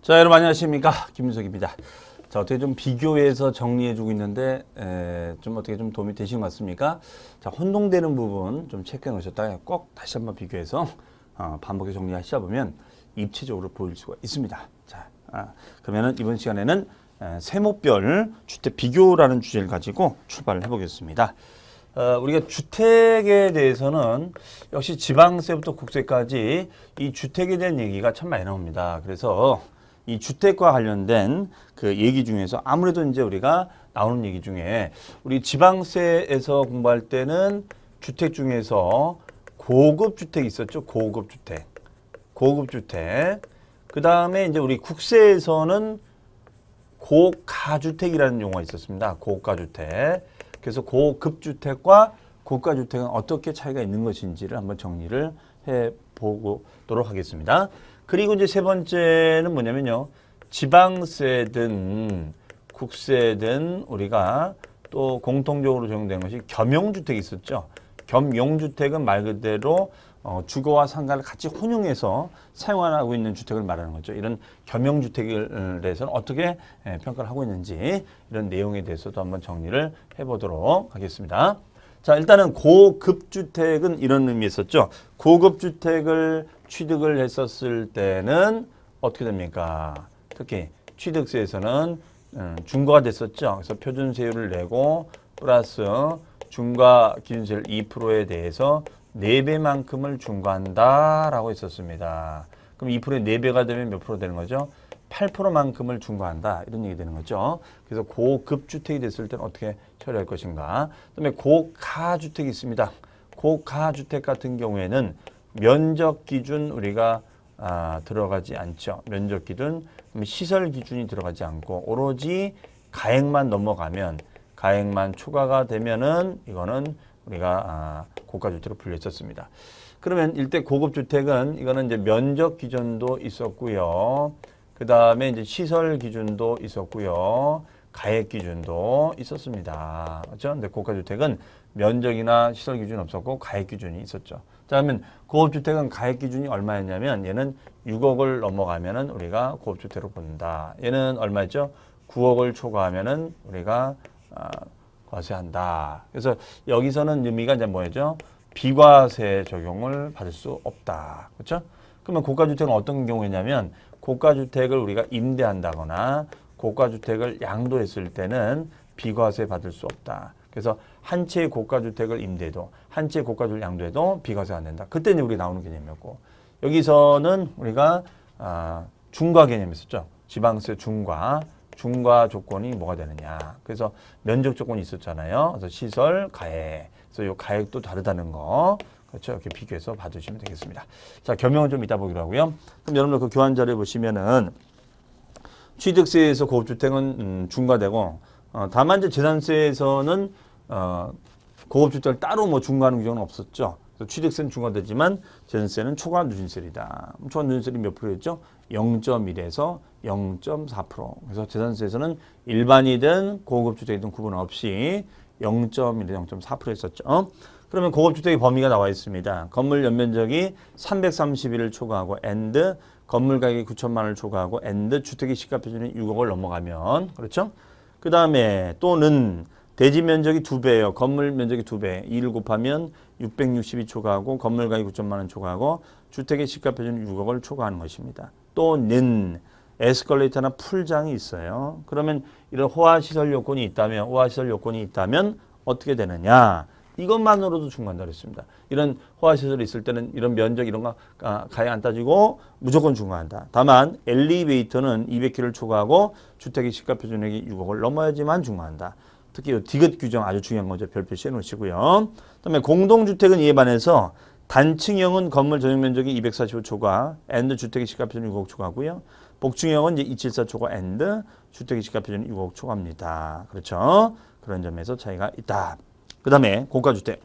자, 여러분 안녕하십니까? 김윤석입니다. 자, 어떻게 좀 비교해서 정리해주고 있는데 좀 어떻게 좀 도움이 되신 것 같습니까? 자, 혼동되는 부분 좀 체크해 놓으셨다가 꼭 다시 한번 비교해서 반복해서 정리하시다 보면 입체적으로 보일 수가 있습니다. 자, 그러면은 이번 시간에는 세목별 주택 비교라는 주제를 가지고 출발을 해보겠습니다. 우리가 주택에 대해서는 역시 지방세부터 국세까지 이 주택에 대한 얘기가 참 많이 나옵니다. 그래서 이 주택과 관련된 그 얘기 중에서 아무래도 이제 우리가 나오는 얘기 중에 우리 지방세에서 공부할 때는 주택 중에서 고급 주택이 있었죠. 고급 주택. 고급 주택. 그 다음에 이제 우리 국세에서는 고가주택이라는 용어가 있었습니다. 고가주택. 그래서 고급주택과 고가주택은 어떻게 차이가 있는 것인지를 한번 정리를 해보도록 하겠습니다. 그리고 이제 세 번째는 뭐냐면요. 지방세든 국세든 우리가 또 공통적으로 적용되는 것이 겸용주택이 있었죠. 겸용주택은 말 그대로 주거와 상가를 같이 혼용해서 사용하고 있는 주택을 말하는 거죠. 이런 겸용주택에 대해서는 어떻게 평가를 하고 있는지 이런 내용에 대해서도 한번 정리를 해보도록 하겠습니다. 자, 일단은 고급주택은 이런 의미 있었죠. 고급주택을 취득을 했었을 때는 어떻게 됩니까? 특히 취득세에서는 중과가 됐었죠. 그래서 표준세율을 내고 플러스 중과 기준세율 2%에 대해서 4배만큼을 중과한다라고 했었습니다. 그럼 2%에 4배가 되면 몇 프로 되는 거죠? 8%만큼을 중과한다. 이런 얘기 되는 거죠. 그래서 고급주택이 됐을 때는 어떻게 처리할 것인가. 그다음에 고가주택이 있습니다. 고가주택 같은 경우에는 면적 기준 우리가 들어가지 않죠. 면적 기준, 시설 기준이 들어가지 않고 오로지 가액만 넘어가면 가액만 초과가 되면은 이거는 우리가 고가주택으로 분류했었습니다. 그러면 일대 고급주택은 이거는 이제 면적 기준도 있었고요. 그 다음에 이제 시설 기준도 있었고요. 가액 기준도 있었습니다. 그렇죠? 근데 고가주택은 면적이나 시설 기준이 없었고 가액 기준이 있었죠. 자, 그러면 고급주택은 가액 기준이 얼마였냐면 얘는 6억을 넘어가면은 우리가 고급주택으로 본다. 얘는 얼마였죠? 9억을 초과하면은 우리가 과세한다. 그래서 여기서는 의미가 이제 뭐죠? 비과세 적용을 받을 수 없다. 그렇죠? 그러면 고가주택은 어떤 경우냐면 고가주택을 우리가 임대한다거나 고가주택을 양도했을 때는 비과세 받을 수 없다. 그래서 한 채의 고가주택을 임대해도 한 채의 고가주택을 양도해도 비과세가 안 된다. 그때는 우리 나오는 개념이었고 여기서는 우리가 중과 개념이 있었죠. 지방세 중과 조건이 뭐가 되느냐. 그래서 면적 조건이 있었잖아요. 그래서 시설, 가액. 그래서 이 가액도 다르다는 거. 그렇죠. 이렇게 비교해서 봐주시면 되겠습니다. 자, 겸용은 좀 이따 보기로 하고요. 그럼 여러분들 그 교환 자료에 보시면은 취득세에서 고급주택은 중과되고 다만 이제 재산세에서는 고급주택을 따로 뭐 중과하는 규정은 없었죠. 그래서 취득세는 중과되지만 재산세는 초과 누진세율이다. 초과 누진세율이 몇 프로였죠? 0.1에서 0.4%. 그래서 재산세에서는 일반이든 고급주택이든 구분 없이 0.1에서 0.4% 했었죠. 그러면 고급주택의 범위가 나와 있습니다. 건물 연면적이 331을 초과하고 and 건물 가격이 9천만 원을 초과하고 and 주택의 시가표준이 6억을 넘어가면 그렇죠? 그 다음에 또는 대지 면적이 2배예요. 건물 면적이 2배. 2를 곱하면 660이 초과하고 건물 가격이 9천만 원 초과하고 주택의 시가표준이 6억을 초과하는 것입니다. 또는 에스컬레이터나 풀장이 있어요. 그러면 이런 호화시설 요건이 있다면 어떻게 되느냐? 이것만으로도 중과한다 그랬습니다. 이런 호화시설이 있을 때는 이런 면적 이런 거 가액 안 따지고 무조건 중과한다. 다만 엘리베이터는 200km를 초과하고 주택의 시가표준액이 6억을 넘어야지만 중과한다. 특히 이 디귿 규정 아주 중요한 거죠. 별표 씌워 놓으시고요. 그다음에 공동주택은 이에 반해서 단층형은 건물 전용 면적이 245 초과 and 주택의 시가표준 6억 초과고요. 복층형은 이제 274 초과 and 주택의 시가표준 6억 초과입니다. 그렇죠? 그런 점에서 차이가 있다. 그 다음에 고가주택.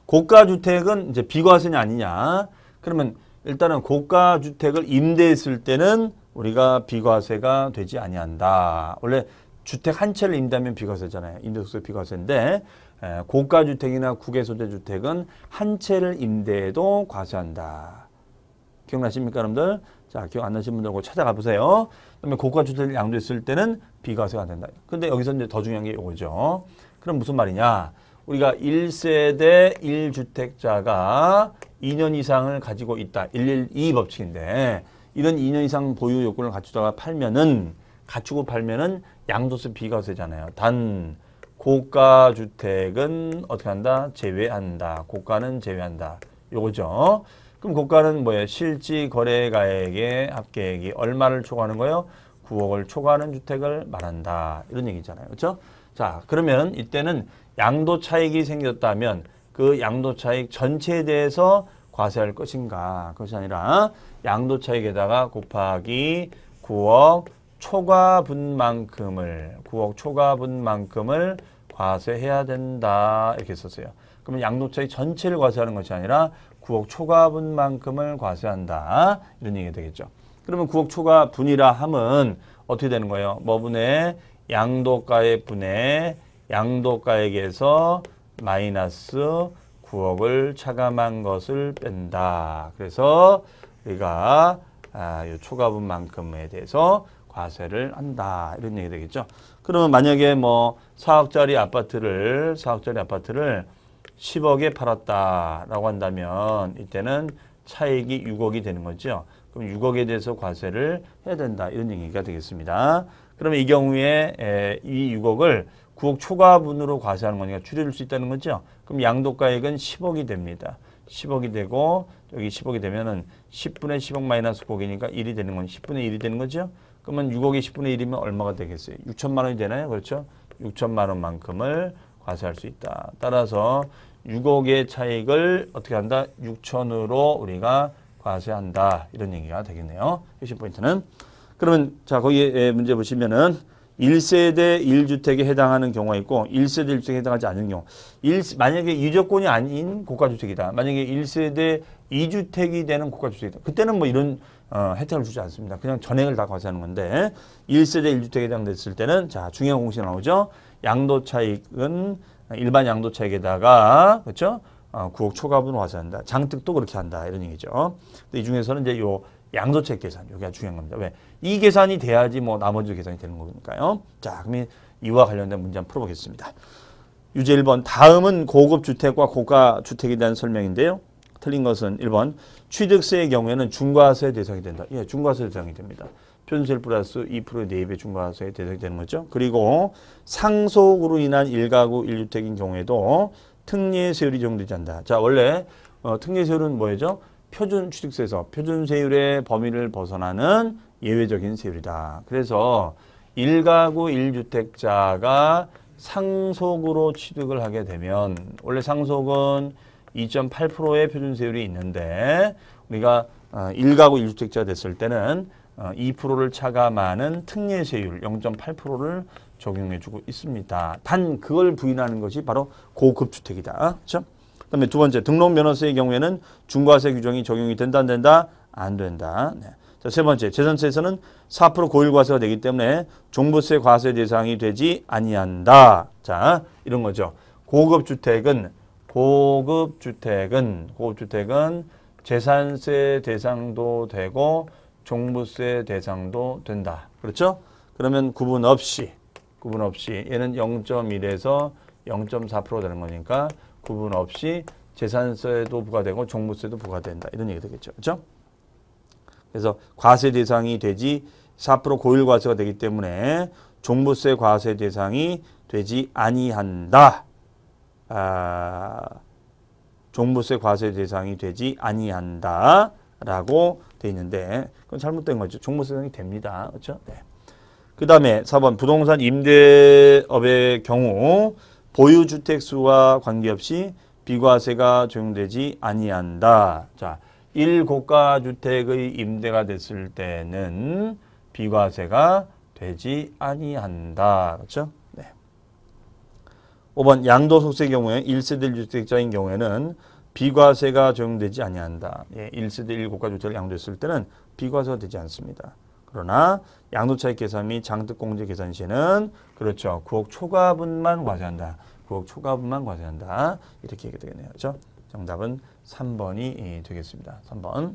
고가주택은 이제 비과세냐 아니냐. 그러면 일단은 고가주택을 임대했을 때는 우리가 비과세가 되지 아니한다. 원래 주택 한 채를 임대하면 비과세잖아요. 임대소득세 비과세인데 고가주택이나 국외소재주택은 한 채를 임대해도 과세한다. 기억나십니까, 여러분들? 자, 기억 안 나시는 분들 찾아가 보세요. 그다음에 고가주택을 양도했을 때는 비과세가 된다. 근데 여기서 이제 더 중요한 게 이거죠. 그럼 무슨 말이냐? 우리가 1세대 1주택자가 2년 이상을 가지고 있다. 112 법칙인데 이런 2년 이상 보유 요건을 갖추다가 갖추고 팔면은 양도세 비과세잖아요. 단 고가주택은 어떻게 한다? 제외한다. 고가는 제외한다. 요거죠. 그럼 고가는 뭐예요? 실지 거래가액의 합계액이 얼마를 초과하는 거예요? 9억을 초과하는 주택을 말한다. 이런 얘기잖아요. 그렇죠? 자, 그러면 이때는 양도 차익이 생겼다면 그 양도 차익 전체에 대해서 과세할 것인가? 그것이 아니라 양도 차익에다가 곱하기 9억 초과분만큼을 과세해야 된다. 이렇게 썼어요. 그러면 양도 차익 전체를 과세하는 것이 아니라 9억 초과분만큼을 과세한다. 이런 얘기가 되겠죠. 그러면 9억 초과분이라 함은 어떻게 되는 거예요? 뭐분의 양도가액 분의 양도가액에서 마이너스 9억을 차감한 것을 뺀다. 그래서 우리가 이 초과분만큼에 대해서 과세를 한다. 이런 얘기 되겠죠. 그러면 만약에 뭐 4억짜리 아파트를 10억에 팔았다라고 한다면 이때는 차익이 6억이 되는 거죠. 그럼 6억에 대해서 과세를 해야 된다. 이런 얘기가 되겠습니다. 그러면 이 경우에 이 6억을 9억 초과분으로 과세하는 거니까 줄여줄 수 있다는 거죠. 그럼 양도가액은 10억이 됩니다. 10억이 되고 여기 10억이 되면은 10분의 10억 마이너스 9억이니까 1이 되는 건 10분의 1이 되는 거죠. 그러면 6억이 10분의 1이면 얼마가 되겠어요? 6천만 원이 되나요? 그렇죠? 6천만 원만큼을 과세할 수 있다. 따라서 6억의 차익을 어떻게 한다? 6천으로 우리가 과세한다. 이런 얘기가 되겠네요. 핵심 포인트는. 그러면 자 거기에 문제 보시면은 1세대 1주택에 해당하는 경우가 있고 1세대 1주택에 해당하지 않는 경우. 만약에 유조건이 아닌 고가주택이다. 만약에 1세대 2주택이 되는 고가주택이다. 그때는 뭐 이런 혜택을 주지 않습니다. 그냥 전액을 다 과세하는 건데 1세대 1주택에 해당됐을 때는 자 중요한 공식이 나오죠. 양도차익은 일반 양도차익에다가 그렇죠? 9억 초과분을 과세한다. 장특도 그렇게 한다. 이런 얘기죠. 근데 이 중에서는 이제 요 양도차익 계산, 여기가 중요한 겁니다. 왜? 이 계산이 돼야지 뭐 나머지 계산이 되는 거니까요. 자, 그럼 이와 관련된 문제 한번 풀어보겠습니다. 유제 1번, 다음은 고급주택과 고가주택에 대한 설명인데요. 틀린 것은 1번, 취득세의 경우에는 중과세 대상이 된다. 예, 중과세 대상이 됩니다. 표준세율 플러스 2%의 4배 중과세 대상이 되는 거죠. 그리고 상속으로 인한 1가구 1주택인 경우에도 특례세율이 적용되지 않는다. 자, 원래 특례세율은 뭐죠? 표준 취득세에서 표준세율의 범위를 벗어나는 예외적인 세율이다. 그래서 1가구 1주택자가 상속으로 취득을 하게 되면 원래 상속은 2.8%의 표준세율이 있는데 우리가 1가구 1주택자가 됐을 때는 2%를 차감하는 특례세율 0.8%를 적용해주고 있습니다. 단 그걸 부인하는 것이 바로 고급주택이다. 그렇죠? 그다음에 두 번째, 등록면허세의 경우에는 중과세 규정이 적용이 된다, 안 된다? 안 된다. 네. 자, 세 번째, 재산세에서는 4% 고일과세가 되기 때문에 종부세 과세 대상이 되지 아니한다. 자, 이런 거죠. 고급주택은 재산세 대상도 되고 종부세 대상도 된다. 그렇죠? 그러면 구분 없이 얘는 0.1에서 0.4% 되는 거니까 구분 없이 재산세도 부과되고 종부세도 부과된다. 이런 얘기 되겠죠. 그렇죠? 그래서 과세 대상이 되지 4% 고일과세가 되기 때문에 종부세 과세 대상이 되지 아니한다. 종부세 과세 대상이 되지 아니한다. 라고 돼 있는데 그건 잘못된 거죠. 종부세 대상이 됩니다. 그렇죠? 네. 그 다음에 4번 부동산 임대업의 경우 보유주택 수와 관계없이 비과세가 적용되지 아니한다. 자, 1고가주택의 임대가 됐을 때는 비과세가 되지 아니한다. 그렇죠? 네. 5번 양도소득세의 경우에 1세대 1주택자인 경우에는 비과세가 적용되지 아니한다. 예, 1세대 1고가주택을 양도했을 때는 비과세가 되지 않습니다. 그러나 양도차익 계산 및 장특공제 계산 시에는 그렇죠. 9억 초과분만 과세한다. 9억 초과분만 과세한다. 이렇게 얘기 되겠네요. 그렇죠? 정답은 3번이 되겠습니다. 3번.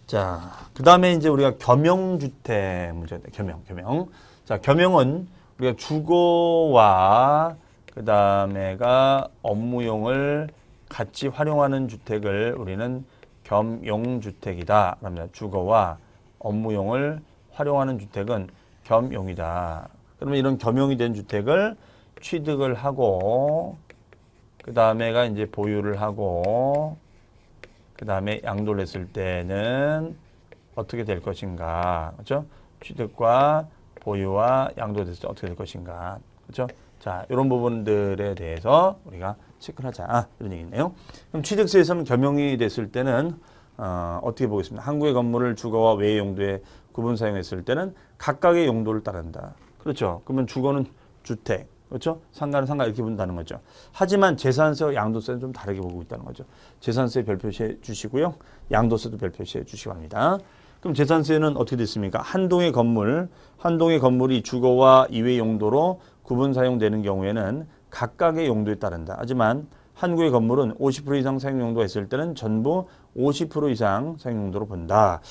자, 그 다음에 이제 우리가 겸용주택 문제다. 겸용. 자, 겸용은 우리가 주거와 그 다음에가 업무용을 같이 활용하는 주택을 우리는 겸용주택이다. 그러면 주거와 업무용을 활용하는 주택은 겸용이다. 그러면 이런 겸용이 된 주택을 취득을 하고 그 다음에가 이제 보유를 하고 그 다음에 양도를 했을 때는 어떻게 될 것인가. 그렇죠? 취득과 보유와 양도됐을 때 어떻게 될 것인가. 그렇죠? 자, 이런 부분들에 대해서 우리가 체크를 하자. 이런 얘기네요. 그럼 취득세에서는 겸용이 됐을 때는 어떻게 보겠습니다. 한국의 건물을 주거와 외의 용도에 구분 사용했을 때는 각각의 용도를 따른다. 그렇죠? 그러면 주거는 주택, 그렇죠? 상가는 상가 이렇게 본다는 거죠. 하지만 재산세와 양도세는 좀 다르게 보고 있다는 거죠. 재산세 별 표시해 주시고요. 양도세도 별 표시해 주시기 바랍니다. 그럼 재산세는 어떻게 됐습니까? 한 동의 건물이 주거와 이외 용도로 구분 사용되는 경우에는 각각의 용도에 따른다. 하지만 한국의 건물은 50% 이상 사용용도가 있을 때는 전부 50% 이상 사용용도로 본다.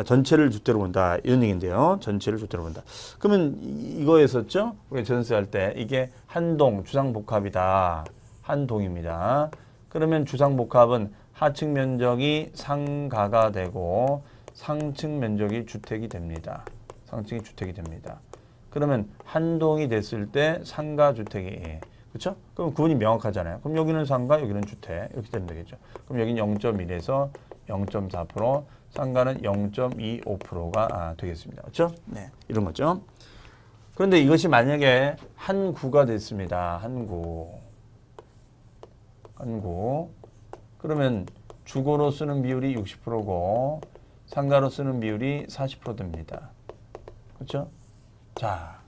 전체를 주택으로 본다. 이런 얘기인데요. 전체를 주택으로 본다. 그러면 이거였었죠? 우리가 재산세 할 때 이게 한동 주상복합이다. 한동입니다. 그러면 주상복합은 하층 면적이 상가가 되고 상층 면적이 주택이 됩니다. 상층이 주택이 됩니다. 그러면 한동이 됐을 때 상가주택이 그렇죠? 그럼 구분이 명확하잖아요. 그럼 여기는 상가, 여기는 주택 이렇게 되면 되겠죠. 그럼 여기는 0.1에서 0.4%, 상가는 0.25%가 되겠습니다. 그렇죠? 네, 이런 거죠. 그런데 이것이 만약에 한 구가 됐습니다. 한 구. 그러면 주거로 쓰는 비율이 60%고 상가로 쓰는 비율이 40% 됩니다. 그렇죠? 자,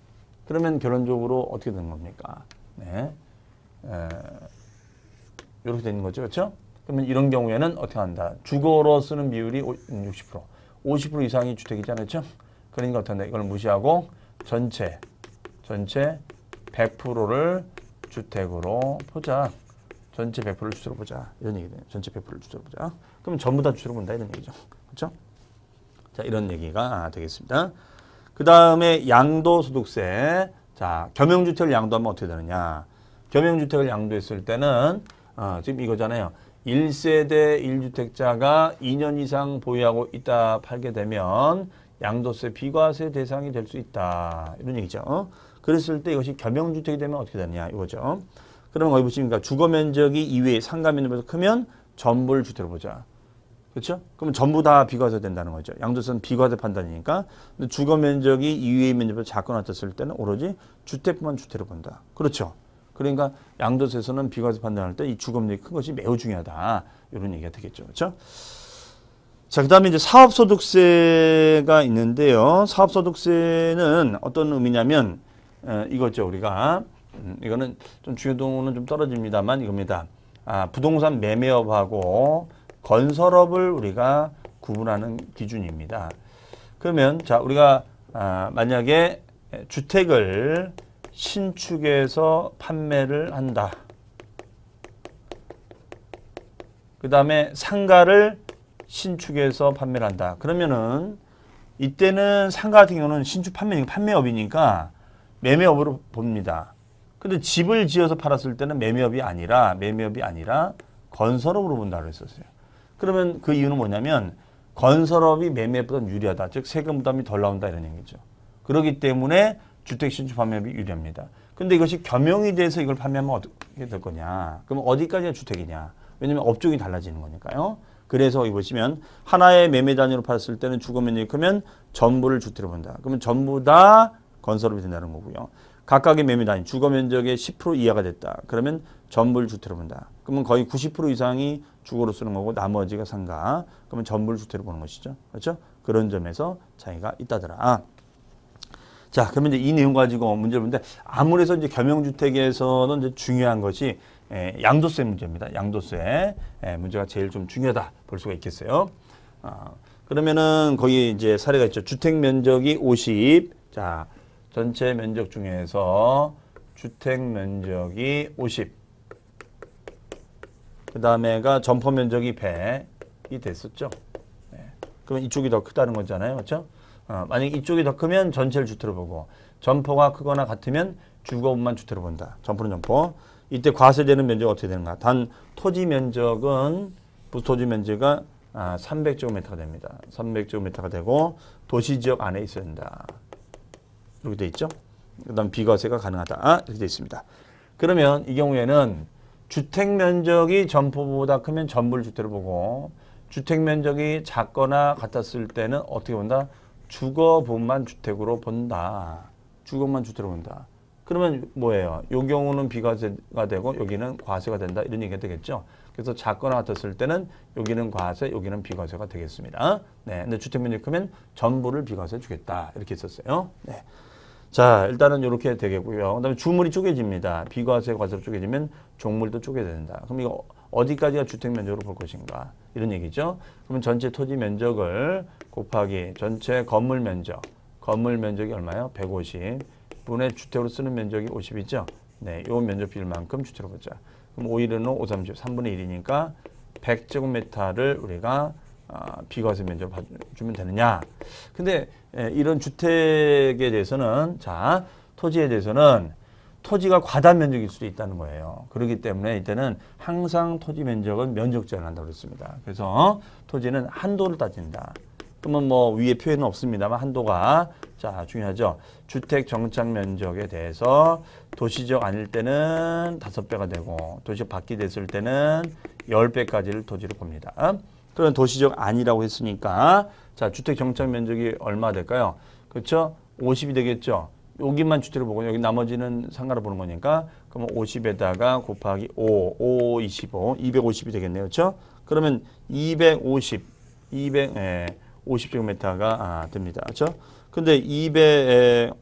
그러면 결론적으로 어떻게 되는 겁니까? 네, 이렇게 되는 거죠, 그렇죠? 그러면 이런 경우에는 어떻게 한다? 주거로 쓰는 비율이 60%, 50% 이상이 주택이잖아요, 그렇죠? 그러니까 어떻게 한다? 이걸 무시하고 전체 100%를 주택으로 보자. 전체 100%를 주택으로 보자. 이런 얘기네요. 전체 100%를 주택으로 보자. 그럼 전부 다 주택으로 본다 이런 얘기죠, 그렇죠? 자, 이런 얘기가 되겠습니다. 그 다음에 양도소득세. 자, 겸용주택을 양도하면 어떻게 되느냐. 겸용주택을 양도했을 때는 지금 이거잖아요. 1세대 1주택자가 2년 이상 보유하고 있다 팔게 되면 양도세 비과세 대상이 될 수 있다. 이런 얘기죠. 그랬을 때 이것이 겸용주택이 되면 어떻게 되느냐 이거죠. 그러면 어디 보십니까? 주거면적이 이외에 상가면적보다 크면 전부를 주택으로 보자. 그렇죠? 그러면 전부 다 비과세 된다는 거죠. 양도세는 비과세 판단이니까. 근데 주거 면적이 이외의 면적보다 작거나 같았을 때는 오로지 주택만 주택으로 본다. 그렇죠? 그러니까 양도세에서는 비과세 판단할 때 이 주거 면적이 큰 것이 매우 중요하다. 이런 얘기가 되겠죠. 그렇죠? 자, 그다음에 이제 사업소득세가 있는데요. 사업소득세는 어떤 의미냐면 이거죠. 우리가 이거는 좀 중요도는 좀 떨어집니다만 이겁니다. 부동산 매매업하고 건설업을 우리가 구분하는 기준입니다. 그러면 자, 우리가 만약에 주택을 신축해서 판매를 한다. 그 다음에 상가를 신축해서 판매를 한다. 그러면은 이때는 상가 같은 경우는 신축 판매업이니까 매매업으로 봅니다. 근데 집을 지어서 팔았을 때는 매매업이 아니라 건설업으로 본다고 했었어요. 그러면 그 이유는 뭐냐면 건설업이 매매보다 유리하다. 즉 세금 부담이 덜 나온다 이런 얘기죠. 그렇기 때문에 주택 신축 판매업이 유리합니다. 근데 이것이 겸용이 돼서 이걸 판매하면 어떻게 될 거냐. 그럼 어디까지가 주택이냐. 왜냐면 업종이 달라지는 거니까요. 그래서 여기 보시면 하나의 매매 단위로 팔았을 때는 주거 면적이 크면 전부를 주택으로 본다. 그러면 전부 다 건설업이 된다는 거고요. 각각의 매매 단위 주거 면적의 10% 이하가 됐다. 그러면 전부를 주택으로 본다. 그러면 거의 90% 이상이 주거로 쓰는 거고 나머지가 상가. 그러면 전부를 주택으로 보는 것이죠. 그렇죠? 그런 점에서 차이가 있다더라. 자, 그러면 이제 이 내용 가지고 문제를 보는데 아무래도 이제 겸용주택에서는 이제 중요한 것이 양도세 문제입니다. 양도세 문제가 제일 좀 중요하다 볼 수가 있겠어요. 그러면은 거기 이제 사례가 있죠. 주택 면적이 50. 자, 전체 면적 중에서 주택 면적이 50. 그 다음에가 점포 면적이 100이 됐었죠. 네. 그러면 이쪽이 더 크다는 거잖아요. 그렇죠? 만약에 이쪽이 더 크면 전체를 주태로 보고 점포가 크거나 같으면 주거분만 주태로 본다. 점포는 점포. 이때 과세되는 면적이 어떻게 되는가? 단 토지 면적은 부토지 면적이 300제곱미터가 됩니다. 300제곱미터가 되고 도시지역 안에 있어야 된다. 이렇게 돼 있죠. 그 다음 비과세가 가능하다. 이렇게 돼 있습니다. 그러면 이 경우에는 주택면적이 점포보다 크면 전부를 주택으로 보고 주택면적이 작거나 같았을 때는 어떻게 본다? 주거분만 주택으로 본다. 주거만 주택으로 본다. 그러면 뭐예요? 이 경우는 비과세가 되고 여기는 과세가 된다. 이런 얘기가 되겠죠. 그래서 작거나 같았을 때는 여기는 과세, 여기는 비과세가 되겠습니다. 네, 근데 주택면적이 크면 전부를 비과세 주겠다. 이렇게 있었어요. 네. 자, 일단은 이렇게 되겠고요. 그 다음에 주물이 쪼개집니다. 비과세, 과세로 쪼개지면 종물도 쪼개야 된다. 그럼 이거 어디까지가 주택면적으로 볼 것인가? 이런 얘기죠. 그러면 전체 토지 면적을 곱하기 전체 건물 면적. 건물 면적이 얼마예요? 150. 분의 주택으로 쓰는 면적이 50이죠. 네, 요 면적 비율만큼 주택으로 보자. 그럼 5, 1은 5, 30, 3분의 1이니까 100제곱미터를 우리가 비과세 면적을 주면 되느냐. 근데 이런 주택에 대해서는 자, 토지에 대해서는 토지가 과다 면적일 수도 있다는 거예요. 그렇기 때문에 이때는 항상 토지 면적은 면적 제한을 한다고 그랬습니다. 그래서 토지는 한도를 따진다. 그러면 뭐 위에 표현은 없습니다만 한도가 자 중요하죠. 주택 정착 면적에 대해서 도시적 아닐 때는 5배가 되고 도시적 밖이 됐을 때는 10배까지를 토지로 봅니다. 그런 도시적 아니라고 했으니까 자 주택 정착 면적이 얼마 될까요? 그렇죠? 50이 되겠죠. 여기만 주택을 보고 여기 나머지는 상가를 보는 거니까 그러면 50에다가 곱하기 5, 25, 250이 되겠네요. 그렇죠? 그러면 50제곱미터가 됩니다. 그렇죠? 근데 200의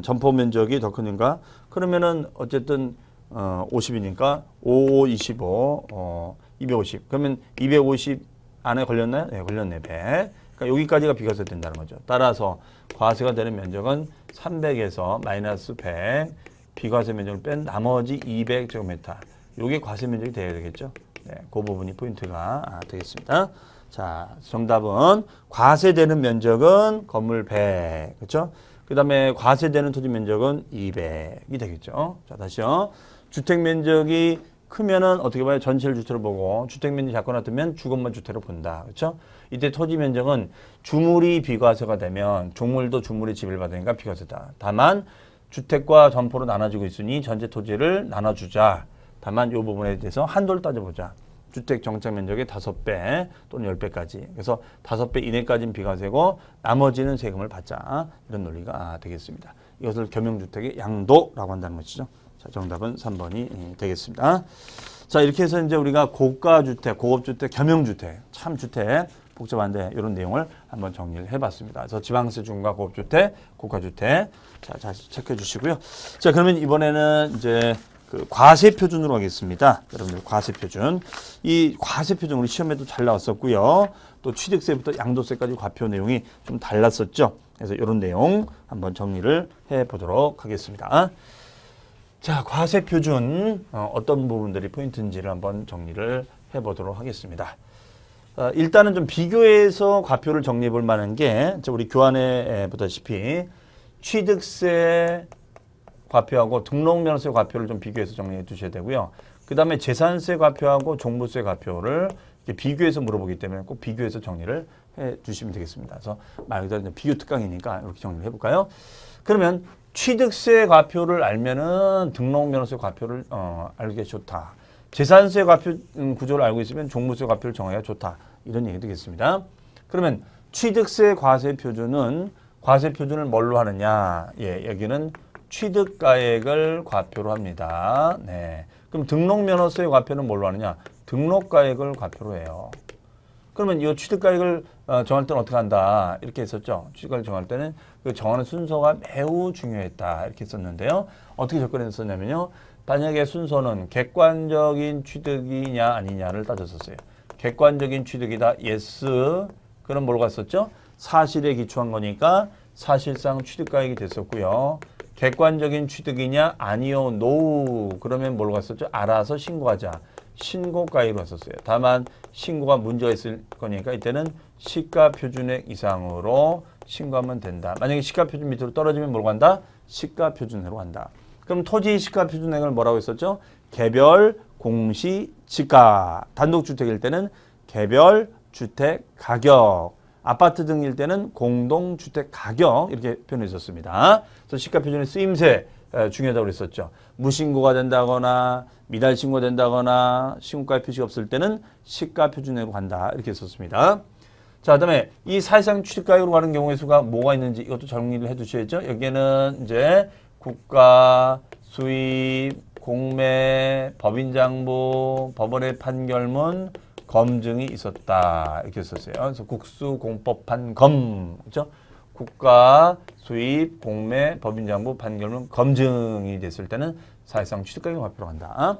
점포 면적이 더 크는가? 그러면은 어쨌든 50이니까 5, 25, 250. 그러면 250 안에 걸렸나요? 네, 걸렸네. 100. 그러니까 여기까지가 비과세 된다는 거죠. 따라서 과세가 되는 면적은 300에서 마이너스 100 비과세 면적을 뺀 나머지 200제곱미터. 요게 과세 면적이 돼야 되겠죠. 네, 그 부분이 포인트가 되겠습니다. 자, 정답은 과세되는 면적은 건물 100. 그렇죠? 그 다음에 과세되는 토지 면적은 200이 되겠죠. 자, 다시요. 주택 면적이 크면은 어떻게 봐요? 전체를 주택으로 보고 주택 면적이 작거나 같으면 주것만 주택으로 본다. 그렇죠? 이때 토지 면적은 주물이 비과세가 되면 종물도 주물이 지불받으니까 비과세다. 다만 주택과 점포로 나눠지고 있으니 전체 토지를 나눠주자. 다만 이 부분에 대해서 한도를 따져보자. 주택 정착 면적의 5배 또는 10배까지. 그래서 5배 이내까지는 비과세고 나머지는 세금을 받자. 이런 논리가 되겠습니다. 이것을 겸용주택의 양도라고 한다는 것이죠. 자, 정답은 3번이 되겠습니다. 자, 이렇게 해서 이제 우리가 고가주택, 고급주택, 겸용주택, 참 주택 복잡한데 이런 내용을 한번 정리를 해봤습니다. 그래서 지방세 중과 고급주택, 고가주택. 자, 다시 체크해 주시고요. 자, 그러면 이번에는 이제 그 과세표준으로 하겠습니다. 여러분들 과세표준. 이 과세표준 우리 시험에도 잘 나왔었고요. 또 취득세부터 양도세까지 과표 내용이 좀 달랐었죠. 그래서 이런 내용 한번 정리를 해보도록 하겠습니다. 자, 과세표준 어떤 부분들이 포인트인지를 한번 정리를 해보도록 하겠습니다. 일단은 좀 비교해서 과표를 정리해 볼 만한 게 우리 교환에 보다시피 취득세 과표하고 등록면허세 과표를 좀 비교해서 정리해 두셔야 되고요. 그 다음에 재산세 과표하고 종부세 과표를 비교해서 물어보기 때문에 꼭 비교해서 정리를 해 주시면 되겠습니다. 그래서 말 그대로 비교 특강이니까 이렇게 정리를 해볼까요? 그러면 취득세 과표를 알면은 등록면허세 과표를 알게 좋다. 재산세 과표 구조를 알고 있으면 종부세 과표를 정하기가 좋다. 이런 얘기 되겠습니다. 그러면 취득세 과세표준은 과세표준을 뭘로 하느냐? 예, 여기는 취득가액을 과표로 합니다. 네. 그럼 등록면허세 과표는 뭘로 하느냐? 등록가액을 과표로 해요. 그러면 이 취득가액을 정할 때는 어떻게 한다? 이렇게 했었죠. 취득가액을 정할 때는 그 정하는 순서가 매우 중요했다. 이렇게 했었는데요. 어떻게 접근했었냐면요. 만약에 순서는 객관적인 취득이냐 아니냐를 따졌었어요. 객관적인 취득이다. yes. 그럼 뭐로 갔었죠? 사실에 기초한 거니까 사실상 취득가액이 됐었고요. 객관적인 취득이냐? 아니요. no. 그러면 뭘로 갔었죠? 알아서 신고하자. 신고가액으로 했었어요. 다만 신고가 문제가 있을 거니까 이때는 시가표준액 이상으로 신고하면 된다. 만약에 시가표준 밑으로 떨어지면 뭐로 간다? 시가표준으로 간다. 그럼 토지 시가표준액을 뭐라고 했었죠? 개별 공시지가. 단독주택일 때는 개별 주택 가격. 아파트 등일 때는 공동주택 가격 이렇게 표현했었습니다. 그래서 시가표준의 쓰임새 중요하다고 그랬었죠. 무신고가 된다거나 미달 신고가 된다거나 신고가액 표시가 없을 때는 시가표준액으로 간다 이렇게 했었습니다. 자, 그다음에 이 사실상 취득가액으로 가는 경우의 수가 뭐가 있는지 이것도 정리를 해두셔야죠. 여기에는 이제 국가, 수입, 공매, 법인장부, 법원의 판결문, 검증이 있었다 이렇게 썼어요. 그래서 국수공법판 검, 그렇죠? 국가, 수입, 공매, 법인장부, 판결문, 검증이 됐을 때는 사실상 취득가액으로 발표로 간다.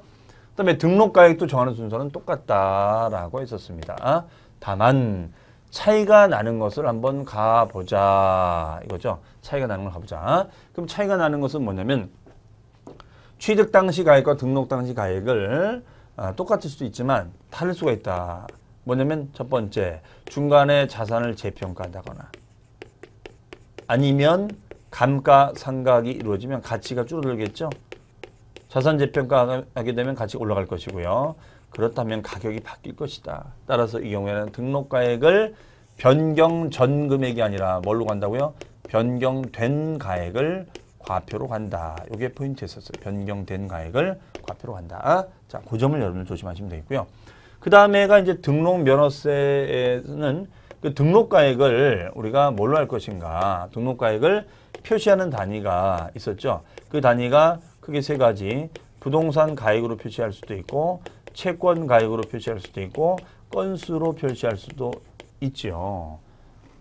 그다음에 등록가액도 정하는 순서는 똑같다라고 했었습니다. 다만 차이가 나는 것을 한번 가보자 이거죠. 차이가 나는 걸 가보자. 그럼 차이가 나는 것은 뭐냐면 취득 당시 가액과 등록 당시 가액을 똑같을 수도 있지만 다를 수가 있다. 뭐냐면 첫 번째, 중간에 자산을 재평가한다거나 아니면 감가상각이 이루어지면 가치가 줄어들겠죠. 자산 재평가하게 되면 가치가 올라갈 것이고요. 그렇다면 가격이 바뀔 것이다. 따라서 이 경우에는 등록가액을 변경 전 금액이 아니라 뭘로 간다고요? 변경된 가액을 과표로 간다. 이게 포인트였었어요. 변경된 가액을 과표로 간다. 자, 그 점을 여러분들 조심하시면 되겠고요. 그 다음에가 이제 등록 면허세에는 그 등록가액을 우리가 뭘로 할 것인가? 등록가액을 표시하는 단위가 있었죠. 그 단위가 크게 세 가지. 부동산 가액으로 표시할 수도 있고, 채권 가액으로 표시할 수도 있고, 건수로 표시할 수도 있죠.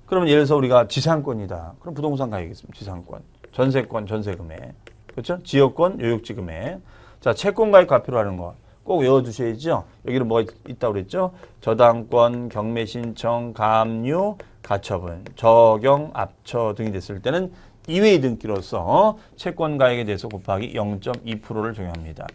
그러면 예를 들어서 우리가 지상권이다. 그럼 부동산 가액이겠습니다. 지상권. 전세권, 전세금액. 그렇죠? 지역권, 요역지금액. 자, 채권 가액 과표로 하는 거. 꼭 외워두셔야죠. 여기는 뭐가 있다고 그랬죠? 저당권, 경매신청, 가압류, 가처분, 저경, 압처 등이 됐을 때는 이외의 등기로서 채권 가액에 대해서 곱하기 0.2%를 적용합니다.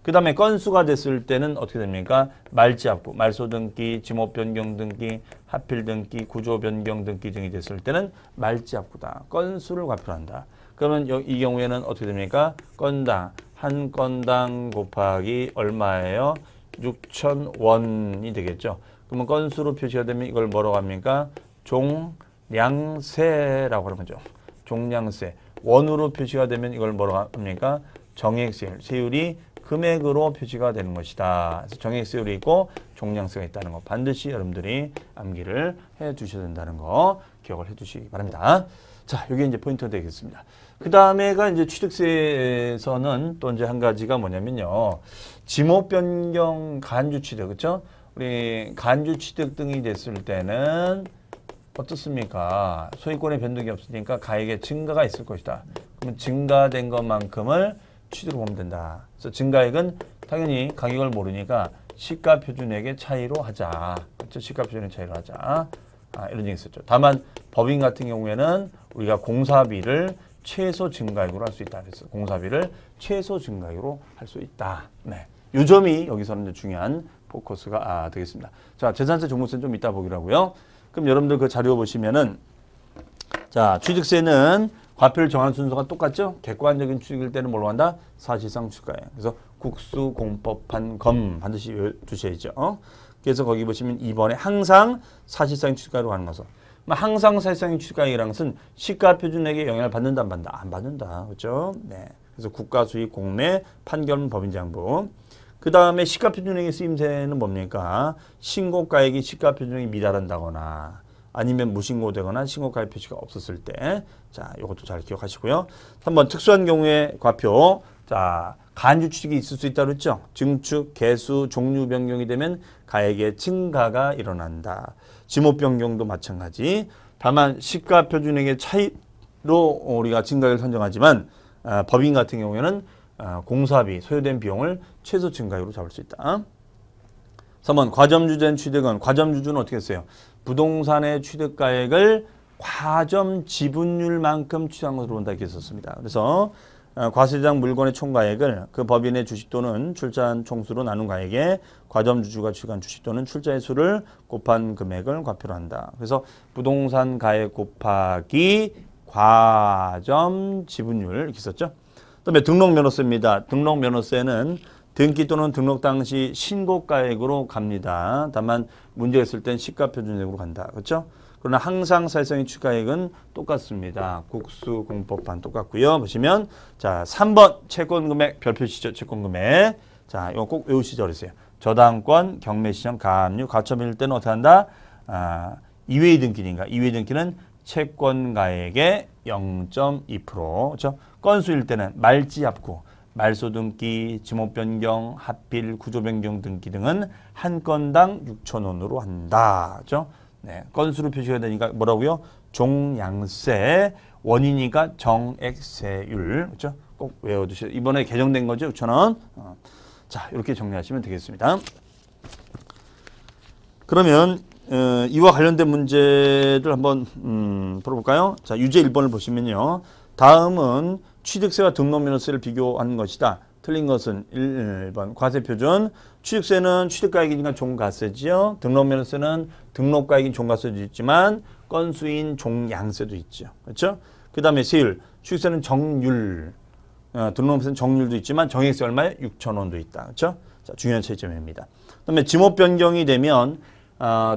그 다음에 건수가 됐을 때는 어떻게 됩니까? 말지압구, 말소 등기, 지목 변경 등기, 하필 등기, 구조 변경 등기 등이 됐을 때는 말지압구다. 건수를 과표한다. 그러면 이 경우에는 어떻게 됩니까? 건당, 한 건당 곱하기 얼마예요? 6,000원이 되겠죠. 그러면 건수로 표시가 되면 이걸 뭐라고 합니까? 종량세라고 하는 거죠. 종량세. 원으로 표시가 되면 이걸 뭐라고 합니까? 정액세율. 세율이 금액으로 표시가 되는 것이다. 그래서 정액세율이 있고 종량세가 있다는 거 반드시 여러분들이 암기를 해 두셔야 된다는 거 기억을 해 두시기 바랍니다. 자, 이게 이제 포인트가 되겠습니다. 그 다음에가 이제 취득세에서는 또 이제 한 가지가 뭐냐면요. 지목 변경 간주 취득, 그렇죠? 우리 간주 취득 등이 됐을 때는 어떻습니까? 소유권의 변동이 없으니까 가액의 증가가 있을 것이다. 그러면 증가된 것만큼을 취득을 보면 된다. 그래서 증가액은 당연히 가격을 모르니까 시가표준액의 차이로 하자. 그렇죠? 시가표준의 차이로 하자. 이런 얘기 있었죠. 다만 법인 같은 경우에는 우리가 공사비를 최소 증가액으로 할 수 있다. 그래서 공사비를 최소 증가액으로 할 수 있다. 네, 이 점이 여기서는 이제 중요한 포커스가 되겠습니다. 자, 재산세 종부세는 좀 이따 보기로 하고요. 그럼 여러분들 그 자료 보시면은 자, 취득세는 과표를 정하는 순서가 똑같죠? 객관적인 취득일 때는 뭘로 한다? 사실상 취득가액. 그래서 국수, 공법판, 검 반드시 두셔야죠. 그래서 거기 보시면 2번에 항상 사실상 취득가액으로 가는 거죠. 항상 사실상 취득가액이라는 것은 시가표준액에 영향을 받는다 안 받는다? 안 받는다. 그렇죠? 네. 그래서 국가, 수익, 공매, 판결문, 법인장부. 그 다음에 시가표준액의 쓰임새는 뭡니까? 신고가액이 시가표준액이 미달한다거나 아니면 무신고되거나 신고가액 표시가 없었을 때. 자, 이것도 잘 기억하시고요. 3번 특수한 경우에 과표. 자, 간주 취득이 있을 수 있다고 그랬죠? 증축, 개수, 종류 변경이 되면 가액의 증가가 일어난다. 지목 변경도 마찬가지. 다만 시가표준액의 차이로 우리가 증가액을 산정하지만 법인 같은 경우에는 공사비, 소요된 비용을 최소 증가액으로 잡을 수 있다. 3번 과점주된 취득은 과점주주는 어떻게 했어요? 부동산의 취득가액을 과점 지분율만큼 취득한 것으로 본다 이렇게 썼습니다. 그래서 과세대상 물건의 총가액을 그 법인의 주식 또는 출자한 총수로 나눈 가액에 과점주주가 취득한 주식 또는 출자의 수를 곱한 금액을 과표로 한다. 그래서 부동산 가액 곱하기 과점 지분율 이렇게 썼죠. 그다음에 등록면허세입니다. 등록면허세는 등기 또는 등록 당시 신고가액으로 갑니다. 다만 문제가 있을 땐 시가표준액으로 간다. 그렇죠? 그러나 항상 사회성의 취가액은 똑같습니다. 국수공법판 똑같고요. 보시면 자 3번 채권금액 별표시죠. 채권금액. 자 이거 꼭 외우시죠. 그러세요. 저당권, 경매시장, 가압류, 가처분일 때는 어떻게 한다? 이외의 등기인가? 이외의 등기는 채권가액의 0.2%. 그렇죠? 건수일 때는 말지 합구, 말소 등기, 지목 변경, 합필, 구조 변경 등기 등은 한 건당 6,000원으로 한다. 그렇죠? 네, 건수로 표시가 되니까 뭐라고요? 종양세, 원인이가 정액세율. 그렇죠? 꼭 외워두세요. 이번에 개정된 거죠? 6,000원. 자, 이렇게 정리하시면 되겠습니다. 그러면 이와 관련된 문제를 한번 풀어볼까요? 자, 유제 1번을 보시면요. 다음은 취득세와 등록면허세를 비교하는 것이다. 틀린 것은 1번 과세표준. 취득세는 취득가액이니까 종가세지요. 등록면허세는 등록가액인 종가세도 있지만 건수인 종양세도 있죠. 그렇죠? 그 다음에 세율. 취득세는 정률. 등록면허세는 정률도 있지만 정액세 얼마에? 6,000원도 있다. 그렇죠? 자, 중요한 차이점입니다. 그 다음에 지목 변경이 되면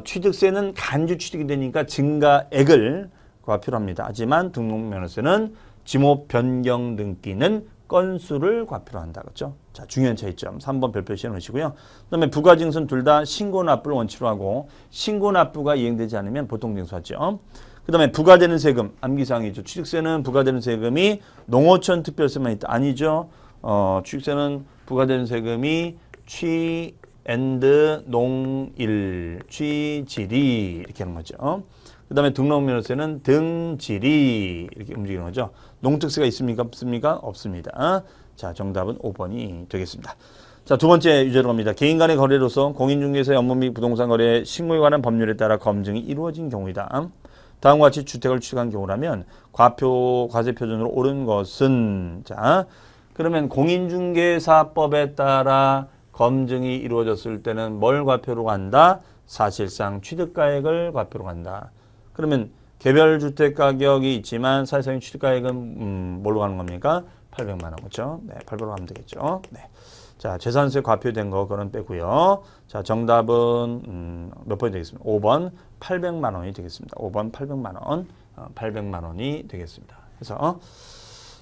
취득세는 간주 취득이 되니까 증가액을 과표로 합니다. 하지만 등록면허세는 지목 변경 등기는 건수를 과표로 한다. 그렇죠? 자, 중요한 차이점. 3번 별표시에 넣으시고요. 그다음에 부가징수는 둘 다 신고납부를 원칙으로 하고 신고납부가 이행되지 않으면 보통징수하죠. 그다음에 부과되는 세금, 암기사항이죠. 취득세는 부과되는 세금이 농어촌 특별세만 있다. 아니죠. 취득세는 부과되는 세금이 농일, 취지리 이렇게 하는 거죠. 그 다음에 등록면허세는 등지리 이렇게 움직이는 거죠. 농특세가 있습니까? 없습니까? 없습니다. 자, 정답은 5번이 되겠습니다. 자, 두 번째 유제로 갑니다. 개인 간의 거래로서 공인중개사의 업무 및 부동산 거래 신고에 관한 법률에 따라 검증이 이루어진 경우이다. 다음과 같이 주택을 취득한 경우라면 과세표준으로 옳은 것은 자, 그러면 공인중개사법에 따라 검증이 이루어졌을 때는 뭘 과표로 간다? 사실상 취득가액을 과표로 간다. 그러면 개별 주택 가격이 있지만 사실상의 취득가액은 뭘로 가는 겁니까? 800만 원. 그렇죠? 네, 800으로 가면 되겠죠. 네. 자, 재산세 과표된 거 그건 빼고요. 자, 정답은 몇 번이 되겠습니까? 5번 800만 원이 되겠습니다. 5번 800만 원. 800만 원이 되겠습니다. 그래서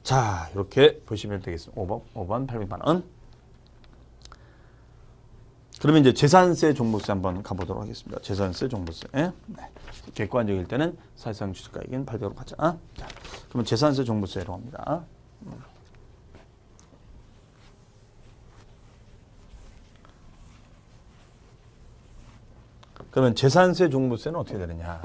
자, 이렇게 보시면 되겠습니다. 5번 800만 원. 그러면 이제 재산세 종부세 한번 가보도록 하겠습니다. 재산세 종부세. 네. 객관적일 때는 사실상 취득가액은 800으로 가자. 자, 그러면 재산세 종부세로 합니다. 그러면 재산세 종부세는 어떻게 되느냐?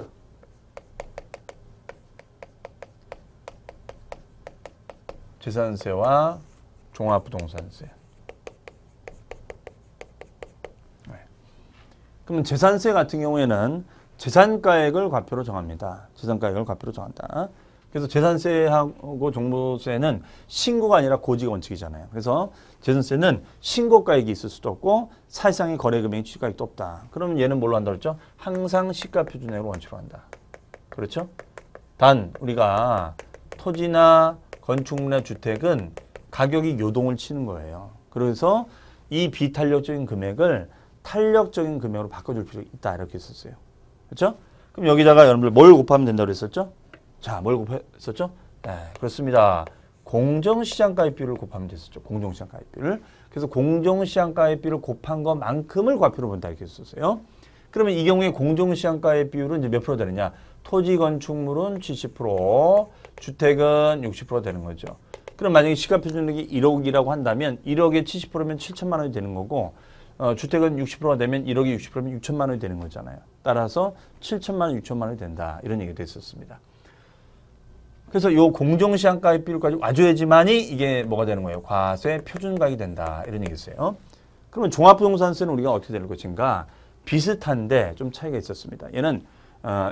재산세와 종합부동산세. 그러면 재산세 같은 경우에는 재산가액을 과표로 정합니다. 재산가액을 과표로 정한다. 그래서 재산세하고 종부세는 신고가 아니라 고지가 원칙이잖아요. 그래서 재산세는 신고가액이 있을 수도 없고 사실상의 거래금액이 취득가액도 없다. 그러면 얘는 뭘로 한다고 했죠? 항상 시가표준액으로 원칙으로 한다. 그렇죠? 단 우리가 토지나 건축물이나 주택은 가격이 요동을 치는 거예요. 그래서 이 비탄력적인 금액을 탄력적인 금액으로 바꿔줄 필요가 있다. 이렇게 했었어요. 그렇죠? 그럼 여기다가 여러분들 뭘 곱하면 된다고 그랬었죠? 자, 뭘 곱했었죠? 네, 그렇습니다. 공정시장가액비율을 곱하면 됐었죠. 공정시장가액비율을. 그래서 공정시장가액비율을 곱한 것만큼을 과표로 본다. 이렇게 했었어요. 그러면 이 경우에 공정시장가액비율은 이제 몇 프로 되느냐? 토지 건축물은 70%, 주택은 60% 되는 거죠. 그럼 만약에 시가표준액이 1억이라고 한다면 1억에 70%면 7천만 원이 되는 거고 주택은 60%가 되면 1억이 60%면 6천만 원이 되는 거잖아요. 따라서 7천만 원, 6천만 원이 된다. 이런 얘기가 됐었습니다. 그래서 이 공정시장가액비율까지 와줘야지만이 이게 뭐가 되는 거예요? 과세 표준가액이 된다. 이런 얘기였어요. 그러면 종합부동산세는 우리가 어떻게 될 것인가? 비슷한데 좀 차이가 있었습니다. 얘는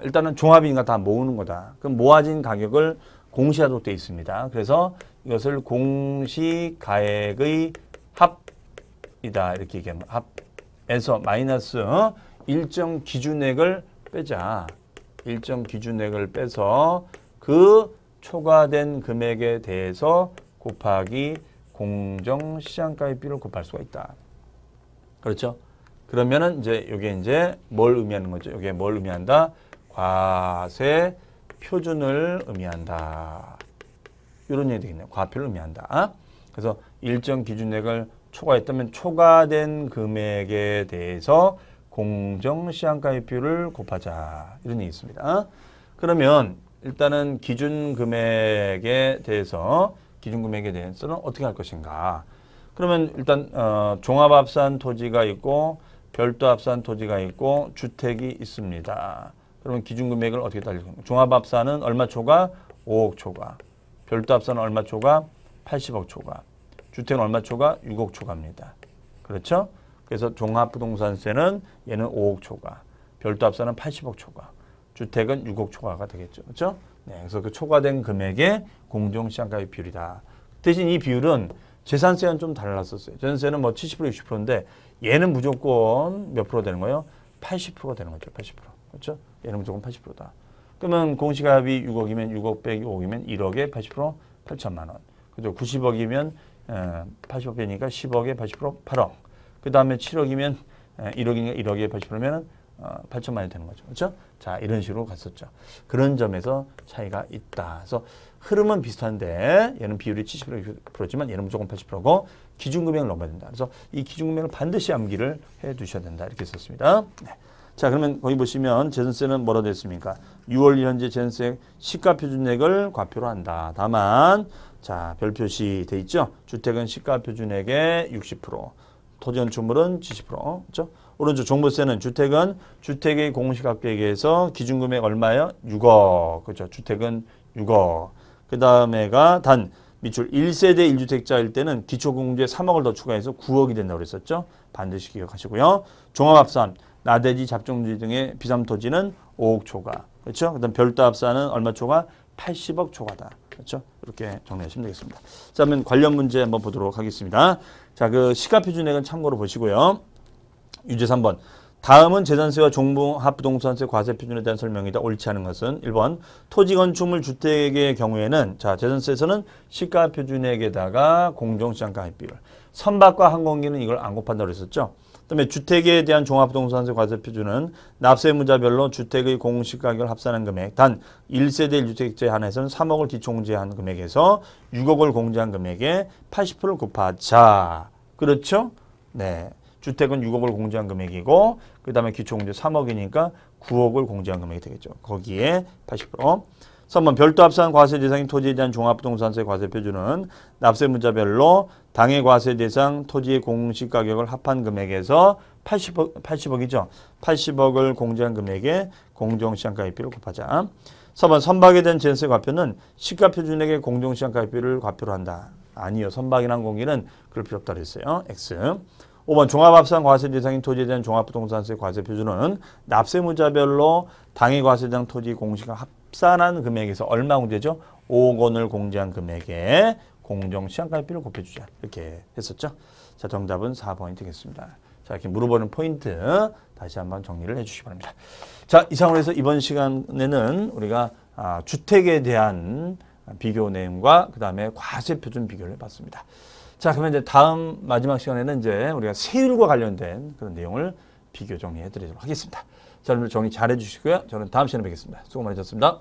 일단은 종합이니까 다 모으는 거다. 그럼 모아진 가격을 공시하도록 되어 있습니다. 그래서 이것을 공시가액의 합이다. 이렇게 얘기하면 합에서 마이너스 일정 기준액을 빼자. 일정 기준액을 빼서 그 초과된 금액에 대해서 곱하기 공정시장가액비를 곱할 수가 있다. 그렇죠? 그러면은 이제 이게 이제 뭘 의미하는 거죠? 이게 뭘 의미한다? 과세 표준을 의미한다. 이런 얘기 되겠네요. 과표를 의미한다. 그래서 일정 기준액을 초과했다면 초과된 금액에 대해서 공정시장가액비율을 곱하자. 이런 얘기 있습니다. 그러면 일단은 기준금액에 대해서는 어떻게 할 것인가? 그러면 일단 종합합산 토지가 있고 별도합산 토지가 있고 주택이 있습니다. 그러면 기준금액을 어떻게 따질 건가? 종합합산은 얼마 초과? 5억 초과. 별도합산은 얼마 초과? 80억 초과. 주택은 얼마 초과? 6억 초과입니다. 그렇죠? 그래서 종합부동산세는 얘는 5억 초과. 별도합산은 80억 초과. 주택은 6억 초과가 되겠죠. 그렇죠? 네, 그래서 그 초과된 금액의 공정시장가액 비율이다. 대신 이 비율은 재산세는 좀 달랐었어요. 재산세는 뭐 70% 60%인데 얘는 무조건 몇 프로 되는 거예요? 80%가 되는 거죠. 80%. 그렇죠? 얘는 무조건 80%다. 그러면 공시가압이 6억이면 6억 빼기 5억이면 1억에 80% 8천만 원. 그죠? 90억이면 80억 빼니까 10억에 80% 8억. 그 다음에 7억이면 1억이니까 1억에 80%면은 8천만 원이 되는 거죠. 그렇죠? 자, 이런 식으로 갔었죠. 그런 점에서 차이가 있다. 그래서 흐름은 비슷한데 얘는 비율이 70%지만 얘는 무조건 80%고 기준금액을 넘어야 된다. 그래서 이 기준금액을 반드시 암기를 해 두셔야 된다. 이렇게 썼습니다. 네. 자, 그러면 거기 보시면 재산세는 뭐라 됐습니까? 6월 현재 재산세 시가표준액을 과표로 한다. 다만 자, 별표시 돼 있죠? 주택은 시가표준액의 60%, 토지건축물은 70%. 그렇죠? 오른쪽 종부세는 주택은 주택의 공시가격에서 기준금액 얼마예요? 6억. 그렇죠? 주택은 6억. 그 다음에가 단 밑줄 1세대 1주택자일 때는 기초공제 3억을 더 추가해서 9억이 된다고 그랬었죠? 반드시 기억하시고요. 종합합산, 나대지, 잡종지 등의 비삼토지는 5억 초과. 그렇죠? 그 다음 별도합산은 얼마 초과? 80억 초과다. 그렇죠? 이렇게 정리하시면 되겠습니다. 자, 그러면 관련 문제 한번 보도록 하겠습니다. 자, 그 시가표준액은 참고로 보시고요. 유제 3번. 다음은 재산세와 종합부동산세 과세표준에 대한 설명이다. 옳지 않은 것은 1번 토지건축물 주택의 경우에는 자 재산세에서는 시가표준액에다가 공정시장가액비율. 선박과 항공기는 이걸 안 곱한다고 그랬었죠. 그다음에 주택에 대한 종합부동산세 과세표준은 납세무자별로 주택의 공시가격을 합산한 금액 단 1세대 1주택자에 한해서는 3억을 기초공제한 금액에서 6억을 공제한 금액에 80%를 곱하자. 그렇죠? 네. 주택은 6억을 공제한 금액이고 그 다음에 기초공제 3억이니까 9억을 공제한 금액이 되겠죠. 거기에 80%. 3번 별도합산 과세 대상인 토지에 대한 종합부동산세 과세표준은 납세문자별로 당해 과세 대상 토지의 공시가격을 합한 금액에서 80억이죠. 80억을 공제한 금액에 공정시장가액비를 곱하자. 4번 선박에 대한 재산세 과표는 시가표준액의 공정시장가액비를 과표로 한다. 아니요. 선박이나 항공기는 그럴 필요 없다고 했어요. X. 5번 종합합산 과세 대상인 토지에 대한 종합부동산세 과세표준은 납세무자별로 당해 과세 대상 토지 공시가 합산한 금액에서 얼마 공제죠? 5억 원을 공제한 금액에 공정시장가액비를 곱해주자. 이렇게 했었죠. 자, 정답은 4번이 되겠습니다. 자, 이렇게 물어보는 포인트 다시 한번 정리를 해주시기 바랍니다. 자, 이상으로 해서 이번 시간에는 우리가 주택에 대한 비교 내용과 그 다음에 과세표준 비교를 해봤습니다. 자, 그러면 이제 다음 마지막 시간에는 이제 우리가 세율과 관련된 그런 내용을 비교 정리해 드리도록 하겠습니다. 자, 여러분 정리 잘 해주시고요. 저는 다음 시간에 뵙겠습니다. 수고 많으셨습니다.